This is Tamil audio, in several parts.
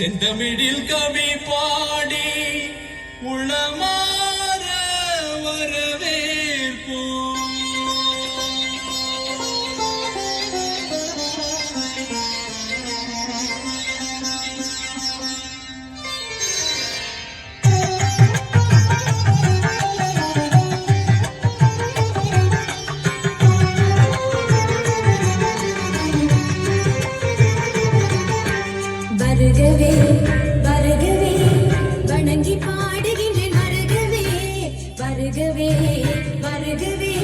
செந்தமிழில் கவி பாடி உளமாற வரவேற்போம். வருகவே வருகவே வணங்கி பாடுகின்றேன். வருகவே வருகவே வருகவே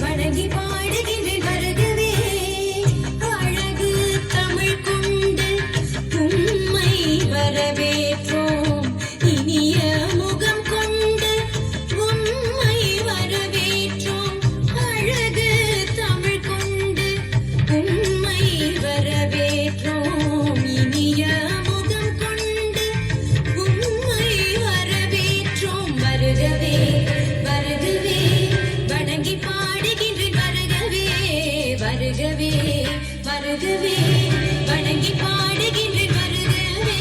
வணங்கி பாடுகின்றேன். வருகவே அழகு தமிழ் கொண்டு உம்மை வரவேற்றோம். இனிய முகம் கொண்டு உம்மை வரவேற்றோம். அழகு தமிழ் கொண்டு உம்மை வரவேற்றோம். இனிய முகம் கொண்டு உம்மை வரவேற்றோம். வருகவே வருகவே வணங்கி பாடுகின்றேன். வருகவே வருகவே வருகவே வணங்கி பாடுகின்றேன். வருகவே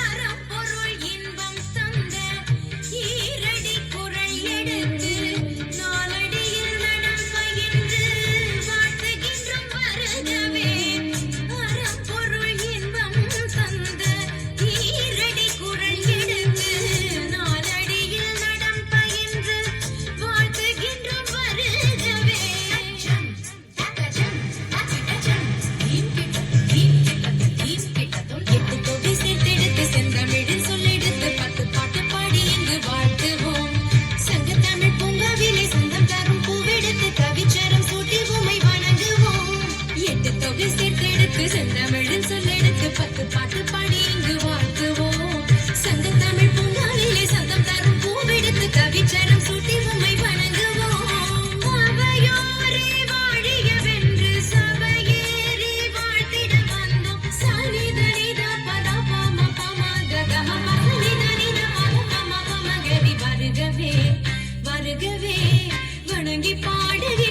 அறப்பொருள் இன்பம் தந்த ஈரடி குரல் எடுத்து நாலடியில் நடம் பயின்று வாழ்த்துகின்றோம். வருகவே அறப்பொருள் இன்பம் தந்த ஈரடி குரல் எடுத்து நாலடியில் நடம் பயின்று வாழ்த்துகின்றோம். வருகவே எட்டு தொகை சேர்த்தெடுத்து செந்தமிழில் சொல்லெடுத்து 10 பாட்டு பாடி இங்கு வாழ்த்துவோம். சங்கத்தமிழ் பூங்காவிலே சொந்தம் தரும் பூவெடுத்து கவிச்சரம் சூட்டி உம்மை வணங்குவோம். எட்டு தொகை சேர்த்தெடுத்து செந்தமிழில் சொல்லெடுத்து 10 பாட்டு பாடி இங்கு வாழ்த்துவோம். சங்கத்தமிழ் பூங்காவிலே சொந்தம் தரும் பூவெடுத்து கவிச்சரம் சூட்டி உம்மை வணங்குவோம். அவையோரே வாழியவென்று சபையேறி வாழ்த்திட வந்தோம். சனிதனித பதபம பமககம மனிதனித மம பமகரி. வருகவே வருகவே வணங்கி பாடுகிறேன்.